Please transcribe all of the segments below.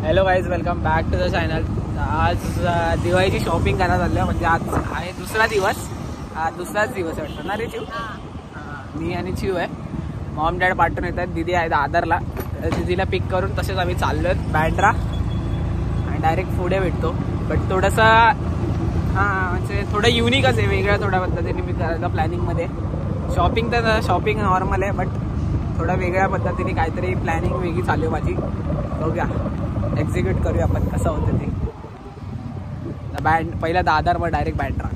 Hello guys, welcome back to the channel. आज दिवाळीची shopping करायला चाललो. म्हणजे आज आहे दुसरा दिवस. दुसराच दिवस वाटतं ना रे चिव? मी आणि चिव आहे. मॉम डॅड पाठवून येत आहेत. दिदी आहे दादरला. दिदीला पिक करून तसेच आम्ही चाललो आहेत बँड्रा आणि डायरेक्ट पुढे भेटतो. बट थोडंसं म्हणजे थोडं युनिकच आहे, वेगळ्या थोड्या पद्धतीने मी करायला प्लॅनिंगमध्ये. शॉपिंग तर शॉपिंग नॉर्मल आहे, बट थोडा वेगळ्या पद्धतीने काहीतरी प्लॅनिंग वेगळी चालू आहे माझी. बघूया, एक्झिक्यूट करूया आपण कसं होतं ते. पहिला दादर, मग डायरेक्ट बँड्रा.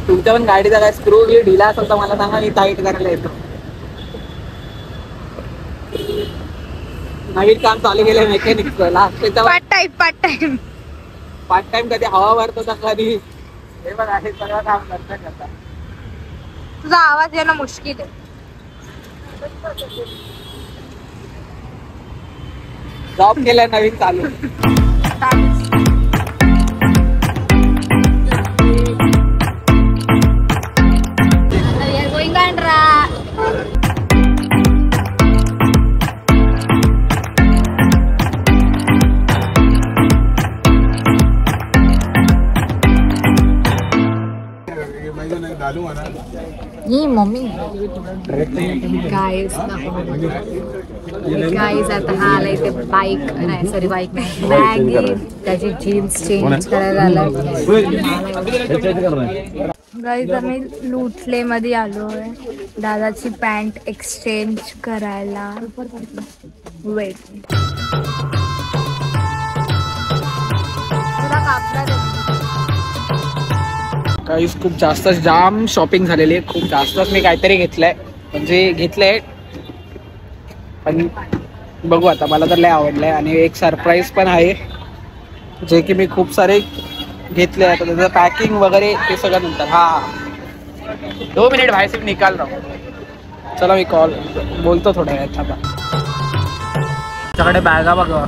तुमच्या पण गाडीचा काय स्क्रू ढिला असेल तर मला सांगा, मी टाईट करायला येतो. नवीन काम चालू केलं मेकॅनिक. पार्ट टाइम कधी हवा भरतो तर कधी हे बघ आहे सगळं काम करता. तुझा आवाज येणं मुश्किल आहे. जॉब केलाय नवीन चालू. ही मम्मी गाईज आता हा आला इथे बाईक नाही, सॉरी बाईक नाही, बॅग त्याची जीन्स चेंज करायला आलाय. गाईज आम्ही लुटले मध्ये आलोय दादाची पॅन्ट एक्सचेंज करायला. वेट, काहीच खूप जास्त जाम शॉपिंग झालेली आहे. खूप जास्तच मी काहीतरी घेतलंय, म्हणजे घेतलंय पण बघू आता. मला तर लय आवडलंय आणि एक सरप्राईज पण आहे जे की मी खूप सारे घेतले. आता त्याचं पॅकिंग वगैरे ते सगळं नंतर. 2 मिनिट भाई सिर्फ निकाल रहा हूं. चला मी कॉल बोलतो थोड्या वेळात. आता त्याच्याकडे बॅगा बघा,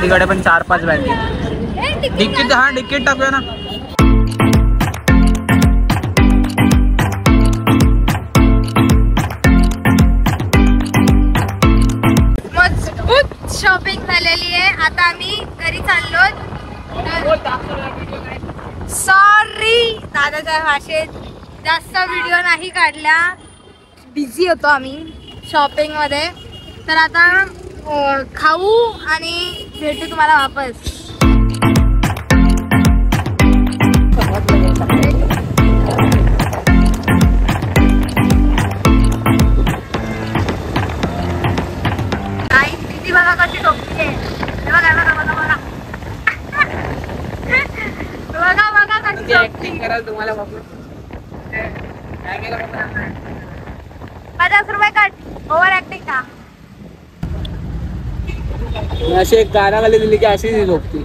तिकडे पण 4-5 बॅग आहेत. डिक्कीट डिक्कीट टाकूया ना. मजबूत शॉपिंग झालेली आहे. आता आम्ही घरी चाललो. सॉरी दादाच्या भाषेत जास्त व्हिडिओ नाही काढल्या, बिझी होतो आम्ही शॉपिंग मध्ये. तर आता खाऊ आणि भेटू तुम्हाला वापस. किती बघा कशी टोपली आहे. बघा कशी ऍक्टिंग कराल तुम्हाला वापस. 50 रुपये कट. ओव्हर ऍक्टिंग का? अशी एक गाण्यावाली दिली की अशी झोपती.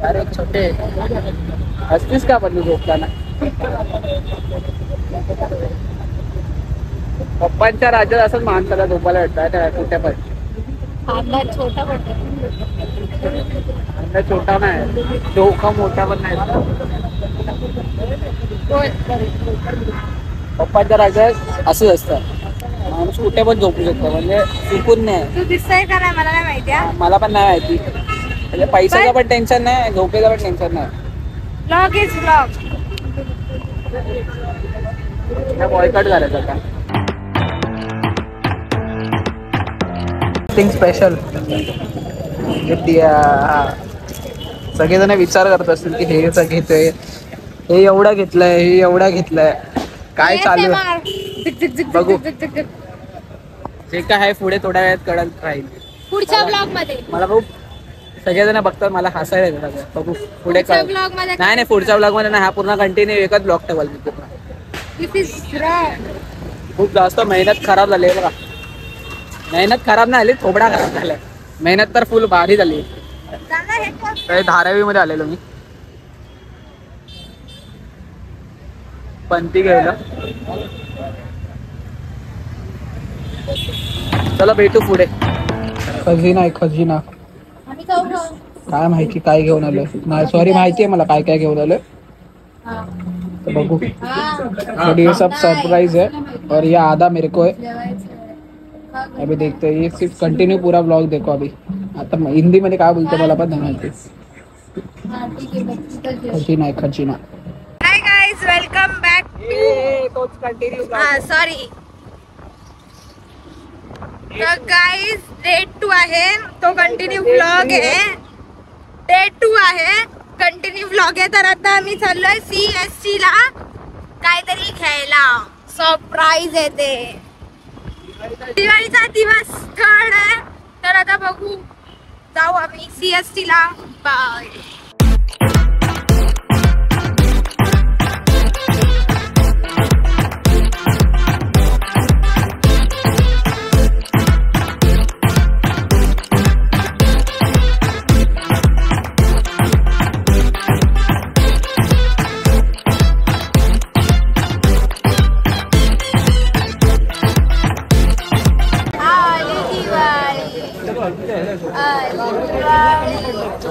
अरे छोटे हसतीस का पण झोपताना? पप्पांच्या राज्यात असंच माणसाला झोपायला भेटतात कुठे पण. छोटा छोटा नाही, डोका मोठा पण नाही. पप्पांच्या राज्यात असंच असतं, माणूस कुठे पण झोपू शकतो. म्हणजे चुकून नाही. तू दिसतंय का नाही मला नाही माहिती. मला पण नाही माहिती. म्हणजे पैशाचं पण टेन्शन नाही, झोपेचं पण टेन्शन नाही. Blog is blog. बॉयकॉट करायचं आता. स्पेशल सगळेजण विचार करत असतील की हे घेतोय, हे एवढं घेतलंय, हे एवढं घेतलंय, काय चालू आहे बघू. जे काय आहे पुढे थोड्या वेळात कळत राहील पुढच्या ब्लॉग मध्ये. मला खूप सगळेजण बघतात, मला हसायला येतं. बघू पुढे कळत. नाही पुढच्या ब्लॉग मध्ये नाही, हा पूर्ण कंटिन्यू एकच ब्लॉग ठेवाल मी पूर्ण. खूप जास्त मेहनत खराब झाली आहे बघा. मेहनत खराब नाही झाली, थोबडा खराब झालाय. मेहनत तर फुल भारी झाली. धारावी मध्ये आलेलो मी पंती घ्यायला. चला भेटू पुढे. खजिना आहे खजिना. काय माहिती काय घेऊन आलोय. नाही सॉरी माहिती आहे मला काय काय घेऊन आलोय. तो बघू. बट ये सब सरप्राइज है और ये आधा मेरे को है. अभी देखते हैं. ये सिर्फ कंटिन्यू पूरा ब्लॉग देखो. अभी आता हिंदी मध्ये काय बोलते मला पण नाही माहिती. खजिना आहे खजिना. Hi guys, welcome back. तोच कंटिन्यू. सॉरी. तर गाइस डे 2 आहे, तो कंटिन्यू व्लॉग आहे. डे 2 आहे, कंटिन्यू व्लॉग आहे. तर आता आम्ही चाललोय CST ला काहीतरी घ्यायला. सरप्राईज आहे ते. दिवाळीचा दिवस थर्ड आहे. तर आता बघू, जाऊ आम्ही CST ला. बाय.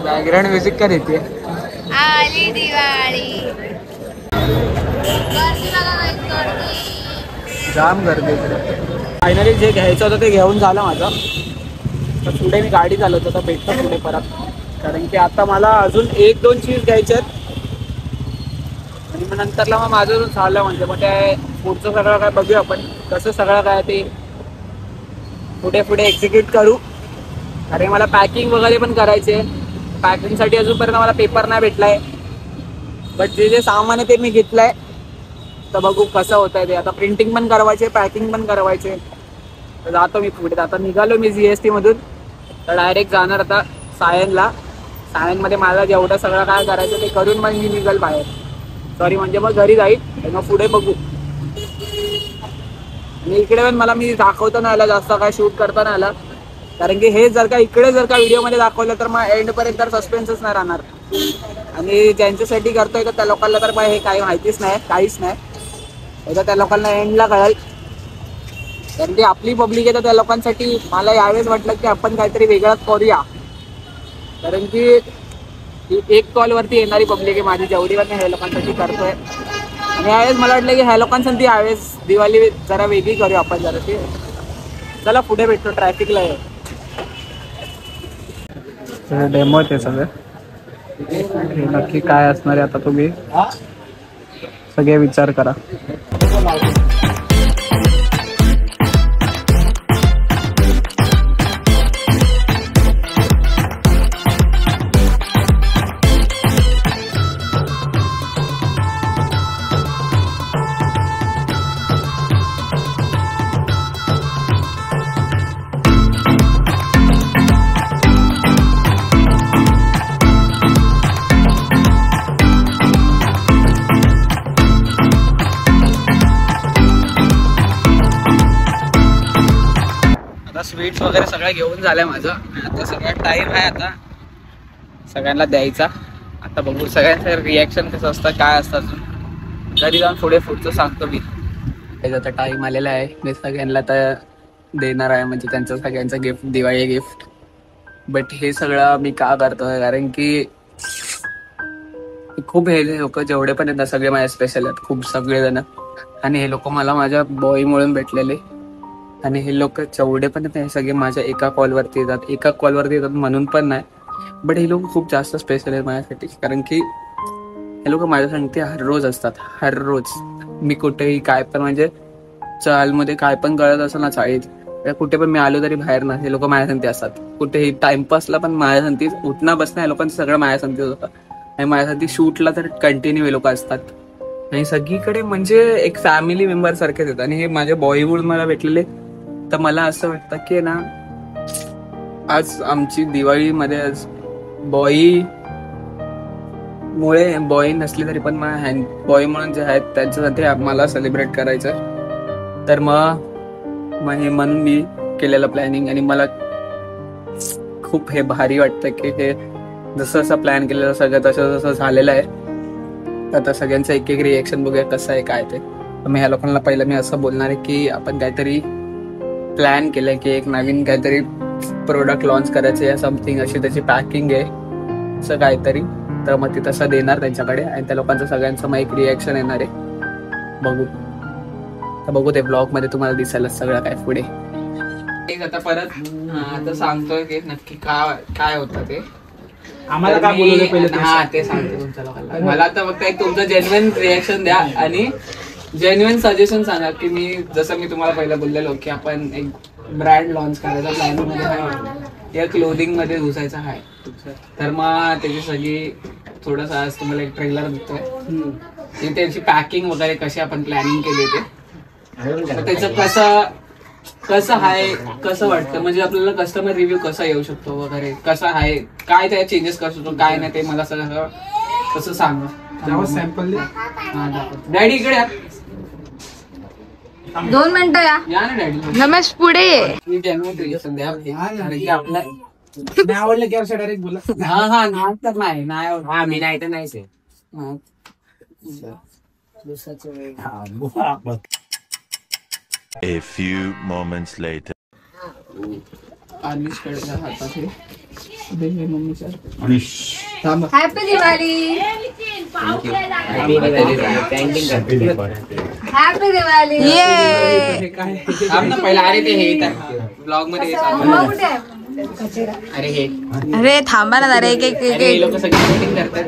बॅकग्राउंड म्युझिक का देते. आली दिवाळी. जाम गर्दी इकडे. फायनली जे घ्यायचं होतं ते घेऊन झालं माझं. तर पुढे मी गाडी चालवतो तर भेटतो पुढे परत. कारण की आता मला अजून 1-2 चीज घ्यायचे आहेत आणि मग नंतरला मग माझं झालं म्हणजे मग ते पुढचं सगळं काय बघूया आपण कसं सगळं काय ते पुढे पुढे एक्झिक्यूट करू. अरे मला पॅकिंग वगैरे पण करायचे. पॅकिंगसाठी अजूनपर्यंत मला पेपर नाही भेटलाय. बट जे जे सामान आहे ते मी घेतलंय. तर बघू कसं होत आहे ते. आता प्रिंटिंग पण करवायचे, पॅकिंग पण करवायचे. तर जातो मी पुढे. आता निघालो मी CST मधून. तर डायरेक्ट जाणार आता सायनला. सायनमध्ये मला जेवढं सगळं काय करायचं ते करून मग मी निघाल बाहेर. सॉरी म्हणजे मग घरी जाईल. मग पुढे बघू. आणि इकडे पण मला मी दाखवता नाही आला जास्त काय शूट करता नाही आला. कारण की हे जर का इकडे जर का व्हिडिओमध्ये दाखवलं तर मग एंडपर्यंत तर सस्पेन्सच नाही राहणार. आणि ज्यांच्यासाठी करतोय तर त्या लोकांना तर हे काही माहितीच नाही, काहीच नाही. एकदा त्या लोकांना एंडला कळेल. कारण की आपली पब्लिक आहे तर त्या लोकांसाठी मला यावेळेस वाटलं की आपण काहीतरी वेगळंच करूया. कारण की एक कॉलवरती येणारी पब्लिक आहे माझी जेवढी पण ह्या लोकांसाठी करतोय. आणि यावेळेस मला वाटलं की ह्या लोकांसाठी यावेळेस दिवाळी जरा वेगळी करूया आपण जराशी. चला पुढे भेटतो. ट्रॅफिकला आहे. डेमो आहे ते सगळे. नक्की काय असणार आहे आता तुम्ही सगळे विचार करा. स्वीट्स वगैरे सगळं घेऊन झालंय माझं. आता सगळा टाइम आहे आता सगळ्यांना द्यायचा. आता बघू सगळ्यांचं रिॲक्शन कसं असतं काय असतं. घरी जाऊन पुढे पुढचं सांगतो मी. आता टाइम आलेला आहे. मी सगळ्यांना तर देणार आहे म्हणजे त्यांचं सगळ्यांचं गिफ्ट, दिवाळी गिफ्ट. बट हे सगळं मी का करतोय कारण की खूप हे लोक जेवढे पण आहेत सगळे माझे स्पेशल आहेत. खूप सगळेजण. आणि हे लोक मला माझ्या बॉईमुळे भेटलेले. आणि हे लोक जेवढे पण आहेत सगळे माझ्या एका कॉलवरती येतात. एका कॉलवरती येतात म्हणून पण नाही. बट हे लोक खूप जास्त स्पेशल आहेत माझ्यासाठी. कारण की हे लोक माझ्या सांगते हर रोज असतात. हर रोज मी कुठेही काय पण म्हणजे चालमध्ये काय पण करत असेल ना चाळीत कुठे पण मी आलो तरी बाहेर ना हे लोक माझ्या सांगते असतात. कुठेही टाइमपासला पण माझ्या सांगते उठणं बसणं हे लोकांचं सगळं माझ्या सांगतेच होतं. आणि माझ्यासाठी शूटला तर कंटिन्यू हे लोक असतात. आणि सगळीकडे म्हणजे एक फॅमिली मेंबर सारखेच आहेत. आणि हे माझे बॉयवूड मला भेटलेले. तर मला असं वाटतं की ना आज आमची दिवाळीमध्ये आज बॉय नसली तरी पण बॉय म्हणून जे आहेत त्यांच्यासाठी मला सेलिब्रेट करायचं. तर मग हे म्हणून मी केलेलं प्लॅनिंग. आणि मला खूप हे भारी वाटतं की हे जसं प्लॅन केलेलं सगळं तसं झालेलं आहे. तर आता सगळ्यांचं एक रिएक्शन बघूया कसं आहे काय ते. मी ह्या लोकांना पहिलं मी असं बोलणार आहे की आपण काहीतरी प्लॅन केलंय की एक नवीन काहीतरी प्रोडक्ट लॉन्च करायचे या समथिंग, अशी त्याची पॅकिंग आहे असं काहीतरी. तर मग ती तसं देणार त्यांच्याकडे आणि त्या लोकांचं सगळ्यांचं मग एक रिॲक्शन येणार आहे. बघू तर बघू ते ब्लॉग मध्ये तुम्हाला दिसायला सगळं काय पुढे. एक आता परत आता सांगतोय की नक्की काय होतं ते आम्हाला काय बोलवलं पहिले. हा ते सांगतो तुमच्या लोकांना. मला आता फक्त एक तुमचं जेन्युइन रिॲक्शन द्या आणि जेन्युइन सजेशन सांगा की मी जसं मी तुम्हाला पहिलं बोललेलो की आपण एक ब्रँड लॉन्च करायचा प्लॅन मध्ये आहे या क्लोथिंग मध्ये घुसायचा आहे. तर मग त्याची सगळी थोडंसं आज तुम्हाला एक ट्रेलर देतोय. त्याची पॅकिंग वगैरे कशी आपण प्लॅनिंग केली ते त्याचं कसं आहे कसं वाटतं म्हणजे आपल्याला कस्टमर रिव्ह्यू कसा येऊ शकतो वगैरे कसं आहे काय त्या चेंजेस करू शकतो काय नाही ते मला सगळं कसं सांगा. सॅम्पल डॅडी इकडे 2 मिनिटं या ना डॅडी. रमेश पुढे ये. आपला नाही आवडलं की असं डायरेक्ट बोला. हा नाही तर नाही हा मी नाही तर नाहीच आहे. A few moments later. अनिशकडच्या हातात मम्मीच्या हॅपी दिवाळी. हॅपी दिवाळी. ये पहिला अरे ते हे ब्लॉग मध्ये अरे थांबा ना जरा एक हे लोक सगळी शूटिंग करतात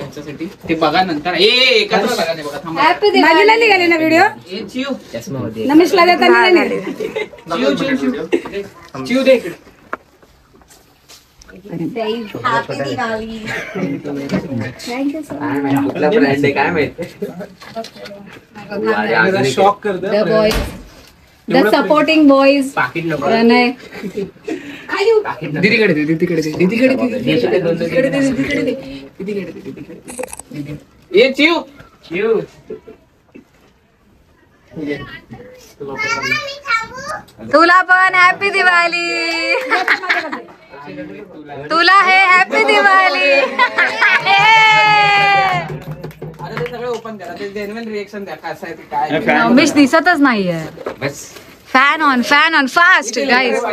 याच्यासाठी ते बघा नंतर एकत्र बघा ते बघा. थांबा हॅपी दिवाळीला निघाले ना व्हिडिओ. नमस्कार चिव दे इकडे. हॅपी दिवाळी. कुठला ब्रँड आहे काय माहिती. शॉक करत the boys the supporting boys. पाकिट नको प्रणय दीदीकडे दे दीदीकडे दे दीदीकडे दे. ये चिव चिव तुला पण हॅपी दिवाळी. तुला हे हॅपी दिवाळी. आता ते सगळं ओपन करा ते जेन्युइन रिएक्शन द्या कसं आहे ते काय. रमेश दिसतच नाहीये. बस फॅन ऑन फास्ट गाईज.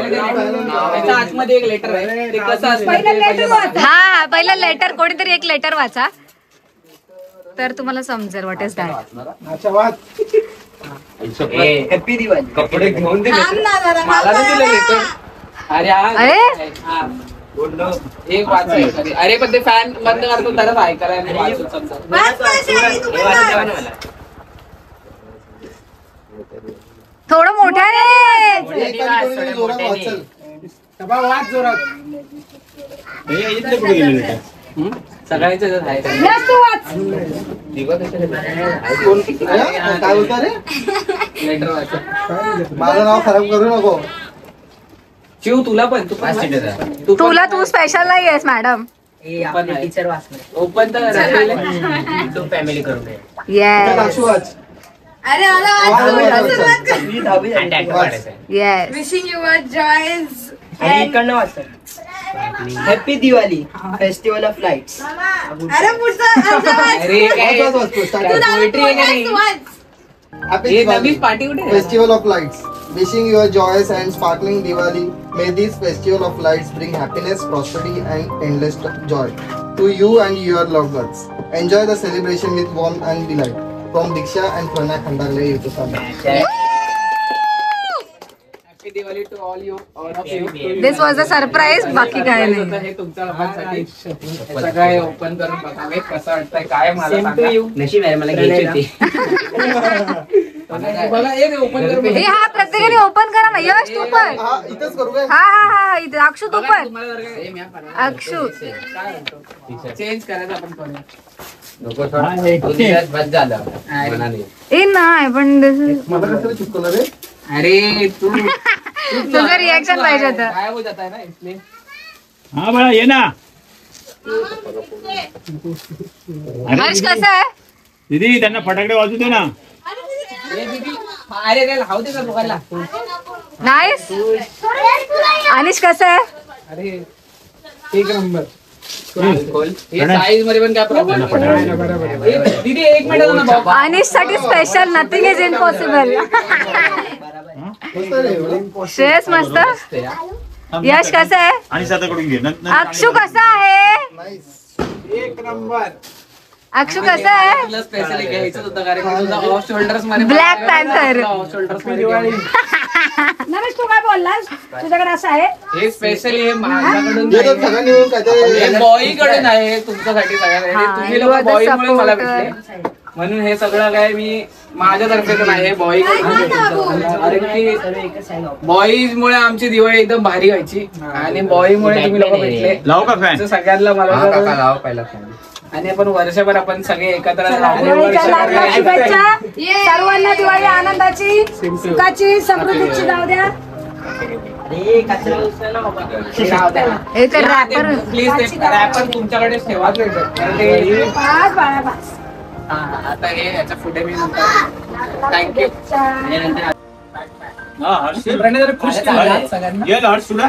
आतमध्ये एक लेटर आहे ते कसं असतं. हा पहिलं लेटर कोणीतरी एक लेटर वाचा तर तुम्हाला समजेल what is that. Happy Diwali कपडे घेऊन दिले मला दिले लेटर. अरे एक वाचायचं. अरे पण ते फॅन बंद करतो तरच ऐकायला. थोडं मोठ्याने सगळ्यांचं लेटर वाच. माझं नाव खराब करू नको. शिव तुला पण तुला तू स्पेशल नाही आहेस मॅडम. टीचर ओपन तर फॅमिली करून येस अरे yes. Wishing you a joys happy Diwali festival of lights. अरे पुढचं पार्टी कुठे. Festival of lights. Wishing you a joyous and sparkling Diwali. May this festival of lights bring happiness, prosperity, and endless joy to you and your loved ones. Enjoy the celebration with warmth and delight. From Diksha and Pranay Khandarle YouTube channel. Happy Diwali to all of you. This was a surprise. बाकी काय नाही. हे तुमच्या लोकांसाठी सगळं open करून बघावे कसं वाटतंय काय मला सांगा. नशीब आहे मला घ्यायची होती. ओपन करून हे हा प्रत्येकाने ओपन करा ना. यश तू पण. हा इथंच करू काय? हा हा हा इथे अक्षू तू पण. अक्षू चेंज करायचं आपण करूया. ए नाही पण मला कसं चुकलं रे. अरे तू तुझं रिॲक्शन पाहिजे होतं. काय हो जात आहे ना इसलिए. हा बाळा ये ना. हर्ष कसं आहे. दीदी त्यांना फटाकडे वाजू दे ना. अरे राहू दे का बघायला. नाईस. अनिश कसं आहे. अरे एक नंबर. साईज मध्ये पण काय प्रॉब्लेम. दीदी 1 मिनिट. अनिश साठी special nothing is impossible. Shreyas मस्त. यश कसं आहे? आणि साताकडून घे अक्षू कसा आहे? एक नंबर. अक्षू कसा आहे? तुला स्पेशली घ्यायचं होतं कारण की तुझा ऑफ शोल्डर्स मध्ये ब्लॅक पॅन्थर. ऑफ शोल्डर्स मध्ये नरेश तू काय बोललास? तुझ्याकडे असं आहे? हे स्पेशली हे माझ्याकडून हे तर नाही. सगळं निघून काहीतरी हे बॉई कडून आहे तुमच्यासाठी सगळ्यांसाठी. तुम्ही लोक बॉई मुळे मला भेटले म्हणून हे सगळं काय मी माझ्यातर्फे तर नाही, हे बॉई कडून. कारण की बॉईज मुळे आमची दिवाळी एकदम भारी व्हायची आणि बॉई मुळे तुम्ही लोक भेटले. लावू का फॅन? असं सगळ्यांना मला आणि आपण वर्षभर आपण सगळे एकत्र सर्वांना दिवाळी आनंदाची, सुखाची, समृद्धीची जाऊ द्या. प्लीज ते रॅपर तुमच्याकडेच ठेवा. आता हे याच्या पुढे मी थँक्यू. खुश सुद्धा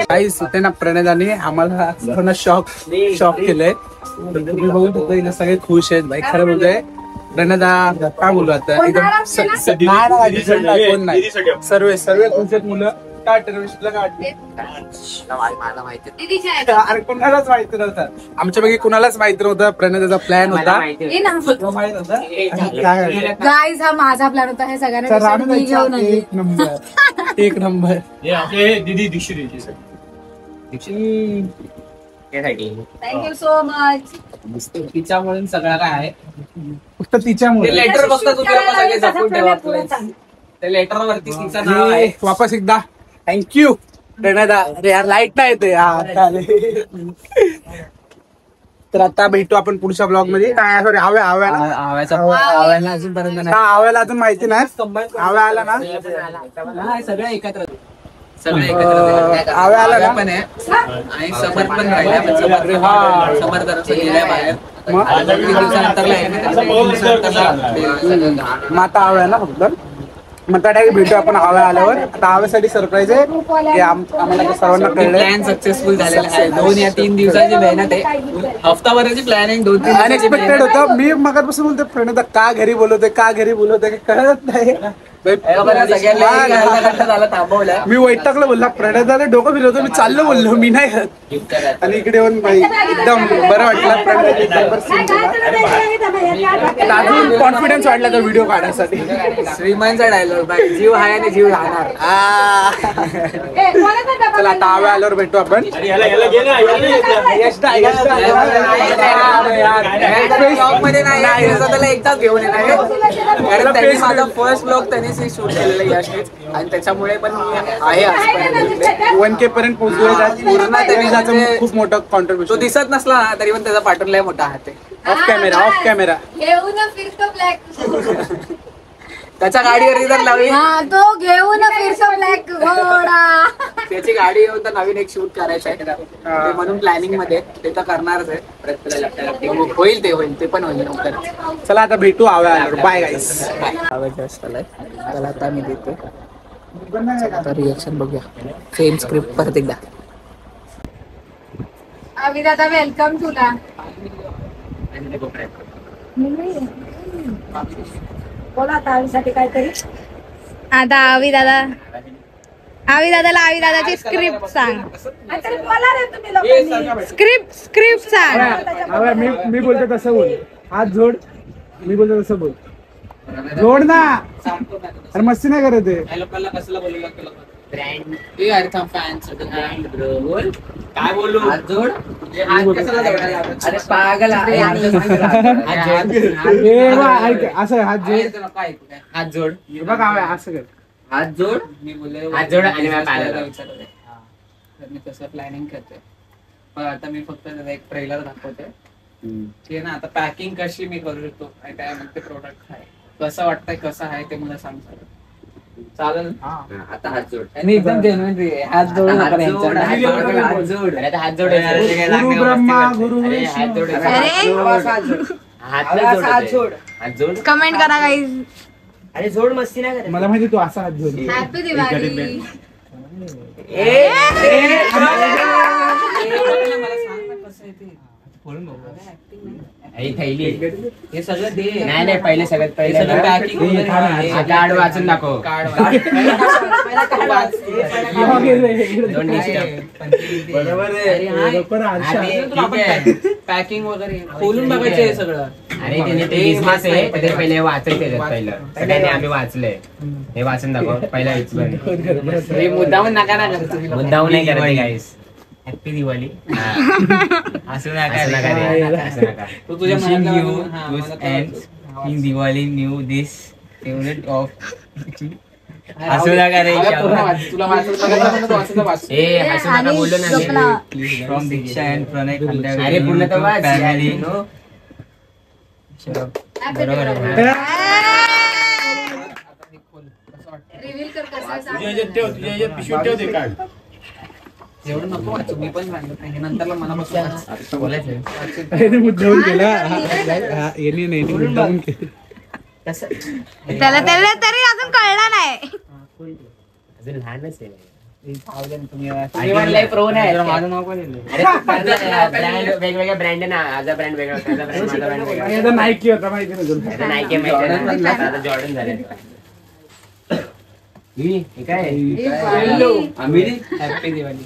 काही सुटे ना प्रणयदाने आम्हाला सर्वांना शॉक केलंय. तुम्ही बघू शकता सगळे खुश आहेत भाई. खरं बोलतोय प्रणयदा काय बोलू आता एकदम कोण नाही सर्व खुश आहेत मुलं. काय टेलिव्हिजनला काढले अरे कोणालाच माहिती नव्हतं. आमच्यापैकी कुणालाच माहिती नव्हतं. प्रणयदाचा प्लॅन होता. गाईज हा माझा प्लॅन होता. हे सगळ्यांना एक नंबर दीदी दीक्षित थँक्यू सो मच. तिच्यामुळे सगळं काय आहे फक्त तिच्यामुळे. लेटर फक्त तुम्ही सगळे जपून ठेवा. त्या लेटर वरती तिचं नाव आहे. वापस एकदा थँक्यू प्रणयदा. अरे यार लाईट नाही येते यार. तर आता भेटू आपण पुढच्या ब्लॉग मध्ये. सॉरी आव्याला अजूनपर्यंत आव्याला अजून माहिती नाही. आव्या आला ना सगळं एकत्र आव्या आला पण आहे आणि समर पण राहिला. समर जरासं गेलाय बाहेर. माता आव्या ना फक्त. मग त्या टाइम भेटू आपण आव्या आल्यावर. आता आव्यासाठी सरप्राईज आहे हे आम्हाला सर्वांना कळलं. प्लॅन सक्सेसफुल झालेला आहे. 2 या 3 दिवसाची मेहनत आहे. हफ्ताभराची प्लॅनिंग 2-3 अनएक्सपेक्टेड होतं. मी मगापासून बोलतो प्रणयदा का घरी बोलवते कळत नाही. मी वैतागला बोलला प्रणयदाने डोकं फिरवतो. मी चाललो बोललो मी नाही करत. आणि इकडे येऊन एकदम बरं वाटलं. अजून कॉन्फिडन्स वाटला तो व्हिडिओ काढण्यासाठी. श्रीमानचा डायलॉग जीव आहे आणि जीव राहणार. चला आता आव्या आल्यावर भेटू आपण. मध्ये नाही त्याला एकदाच घेऊन येणार. त्यांनी माझा फर्स्ट ब्लॉग त्यांनी शूट केलेला यशनेच आणि त्याच्यामुळे पण आहे 1K पर्यंत पोहोचलो. पूर्ण खूप मोठं कॉन्ट्रीब्युशन. तो दिसत नसला तरी पण त्याचा पाठवून लय मोठा हात आहे. ऑफ कॅमेरा घेऊन फिरतो ब्लॅक. त्याच्या गाडीवरती तर नवीन तो घेऊन फिरतो ब्लॅक घोडा. त्याची गाडी येऊन तर नवीन एक शूट करायचं आहे म्हणून प्लॅनिंग मध्ये ते तर करणारच आहे. होईल ते पण होईल लवकर. चला आता भेटू आव्या आल्यावर. बाय गाईस. त्याला आता मी देतो रिएक्शन बघूया. सेम स्क्रिप्ट परत एकदा. आवी दादा वेलकम तुला. बोला आता आवीसाठी काहीतरी. आता आवी दादाला आवी दादाची स्क्रिप्ट सांग. स्क्रिप्ट सांग. मी बोलतो तसं बोल. हात जोड. मी बोलतो तसं बोल. जोड ना. अरे मस्ती नाही करत आहे. लोकांना कसला बोलू लागतो काय बोलू. हात जोड. अरे पागल असं हात जोड. हात जोड. बघ असं कर. हात जोड. मी बोलले हात जोड आणि मी तसं प्लॅनिंग करते. पण आता मी फक्त एक ट्रेलर दाखवते की ना आता पॅकिंग कशी मी करू शकतो काय म्हणते प्रोडक्ट आहे कसं वाटतंय कसं आहे ते मला सांग. चालेल. आता हात जोड आणि एकदम जेन्युइन हात जोड. कमेंट करा गाईज. अरे जोड मस्ती नाही करत. मला माहिती तू असा हात जोड. हॅपी दिवाळी. मला सांग ना कसं आहे ते. थैली हे सगळं दे. नाही पहिले सगळ्यात पहिले सगळं packing वगैरे आहे. कार्ड वाचून दाखव. कार्ड पॅकिंग वगैरे खोलून बघायचं आहे सगळं. अरे त्याने ते बिझनेस आहे ते पहिले वाचायचे पहिलं सगळ्यांनी आम्ही वाचलंय हे वाचून दाखव पहिला मुद्दामून नका ना करतो. मुद्दाम नाही करत गाईस. हॅपी दिवाळी असं नका तू तुझ्या in Diwali new this favourite of असं नका रे तुला वाच. ए असं नका बोललो ना फ्रॉम दीक्षा अँड प्रणय खंडागळे अरे पूर्ण तर वाच फॅमिली नो बरोबर आहे रिव्हील कर कसं आहे सांग. तुझ्या ह्याच्यात पिशवीत ठेव ते कार्ड. एवढं नको वाचू. मी पण सांगत नाही. नंतरला मनापासून वाच. बोलायचं मुद्दामून केला यांनी नाही मुद्दामून केलं. त्याला तरी अजून कळलं नाही. अजून लहानच आहे तुम्ही प्रो नाही. माझं नाव पण लिहिलंय. ब्रँड वेगवेगळ्या ब्रँड ना माझा ब्रँड वेगळा होता माझा ब्रँड वेगळा याचा नाईकी होता माहिती ना तुला. आता नाईकी माहिती आता जॉर्डन झाले काय हॅपी दिवाळी.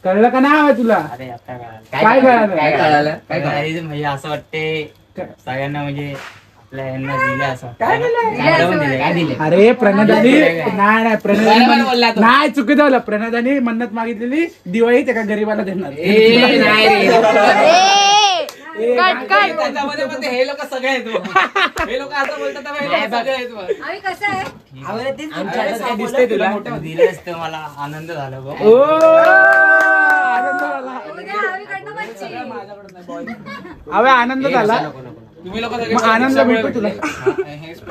कळलं का नाही तुला अरे आता काय कळालं? काय कळालं अरे म्हणजे असं वाटते सगळ्यांना म्हणजे आपल्या यांना दिले असं काय दिले अरे प्रणदानी नाही बरोबर बोलला प्रणदानी तो. नाही चुकीचं झालं. प्रणदानी मन्नत मागितलेली दिवाळी त्या गरीबाला देणार. ए नाही रे कट त्याच्यामध्ये पण ते हे लोक सगळे आहेत बघ. हे लोक असं बोलतात तर हे लोक सगळे आहेत बघ. आम्ही कसं आहे आमच्या हातात काय दिसतंय तुला दिलं असतं मला आनंद झाला बघ ओ आनंद झाला. उद्या आम्हीकडनं मच्छी. अवे आनंद झाला. तुम्ही लोक मग आनंद भेटतो तुला.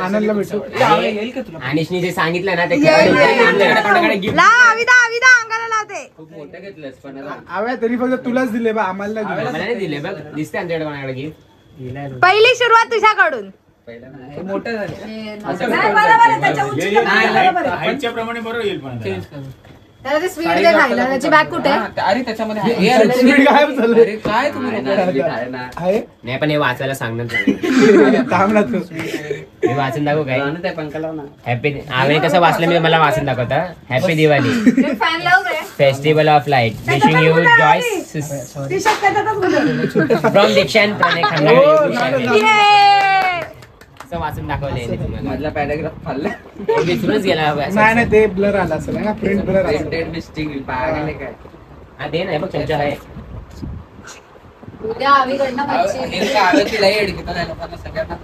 आनंद भेटतो. येईल का तुला? अनिशनी जे सांगितलं ना ते आमच्याकडे गिफ्ट आविदा अंगाला लावते. खूप मोठं घेतलंस पण अवे तरी फक्त तुलाच दिले बा आम्हाला नाही दिले. मला नाही दिले बघ दिसते आमच्याकडे कोणाकडे गिफ्ट पहिली सुरुवात तुझ्याकडून. हे मोठं झालं. नाही, बरोबर आहे, त्याच्या उंचीला बरोबर आहे. हाईटच्या प्रमाणे बरोबर येईल पण आता. चेंज करू. त्याला ते स्वीट दे खायला. त्याची बॅग कुठे आहे? हा, अरे त्याच्यामध्ये हे अरे स्वीट गायब झालं. अरे काय तुम्ही लोकं? आहे नाही पण हे वाचायला सांगणार तुम्ही. थांब ना तू. मी वाचून दाखवू काय हॅपी आम्ही कसं वाचलं मी मला वाचून दाखवता हॅपी दिवाळी फॅन लावू काय? Festival of light wishing you Joy T shirt त्याच्यातच घालून. फ्रॉम दीक्षा अँड प्रणय खंडागळे ये. असं वाचून दाखवलंय मी तुम्हाला मधला पॅराग्राफ फाडला. विसरूनच गेला नाही नाही ते ब्लर आला असेल ना प्रिंट ब्लर आला. हा दे ना बघ तुमच्या आहे उद्या आम्हीकडनं मच्छी. हे लोकं आळती लई एड घेतात या लोकांना सगळ्यांना.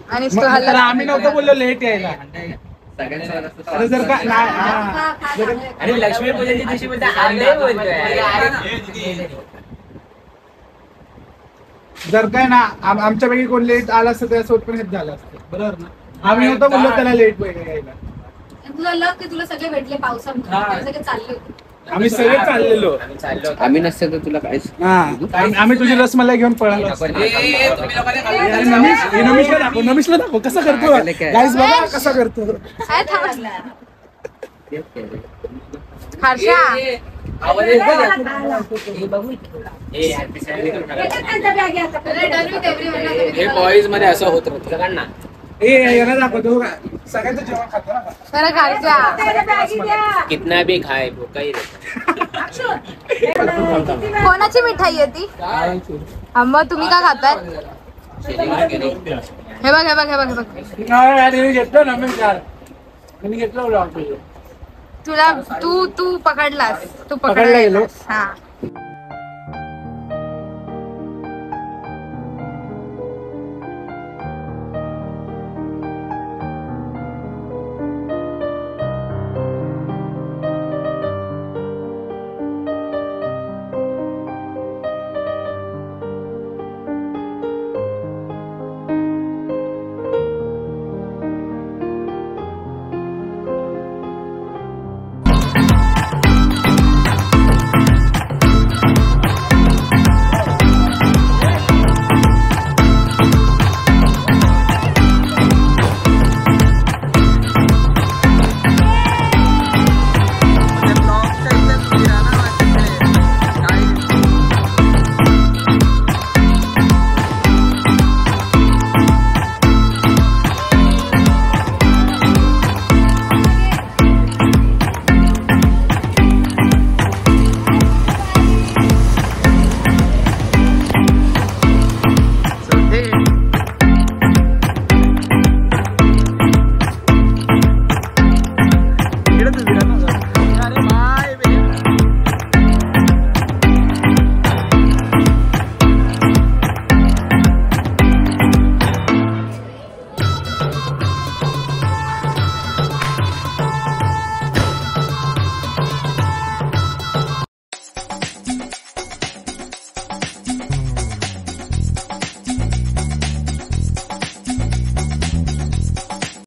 आणि मग तर आम्ही नव्हतं बोललो लेट यायला. अरे जर का नाही हा. खा, खा, खा. आणि लक्ष्मी पूजनच्या दिवशी बोलता आंधळे बोलतोय जर काय ना आमच्यापैकी कोण लेट आला असतं त्यासोबत पण हेच झालं असतं बरोबर ना. आम्ही नव्हतं बोललो त्याला लेट वगैरे यायला. तुला लक की तुला सगळे भेटले पावसामध्ये. हा. सगळे चालले होते. आम्ही सगळे चाललेलो. आम्ही नसते तर तुला काहीच. हा आम्ही तुझी रसमलाई घेऊन पळालो असतो. तुम्ही लोकांनी अरे नमिषला दाखव कसा करतो गाईस बघा कसा करतो. काय थांब. हर्षा त्यांच्या बॅगी आता. अरे, done with everyone ना तुम्ही. हे बॉईज मध्ये असं होत राहतं. ना ए याला दाखवतो सगळ्यांचं जेवण खातो ना. खरं हर्षा त्याच्या बॅगी द्या. कितना भी खाए भूखा ही कोणाची मिठाई आहे ती. मग तुम्ही का खाताय. हे बघ हे बघ हे बघ हे बघ. नाही घेतलं ना मी चार मी घेतलं तुला तू पकडलास. तू पकडला गेलो. हा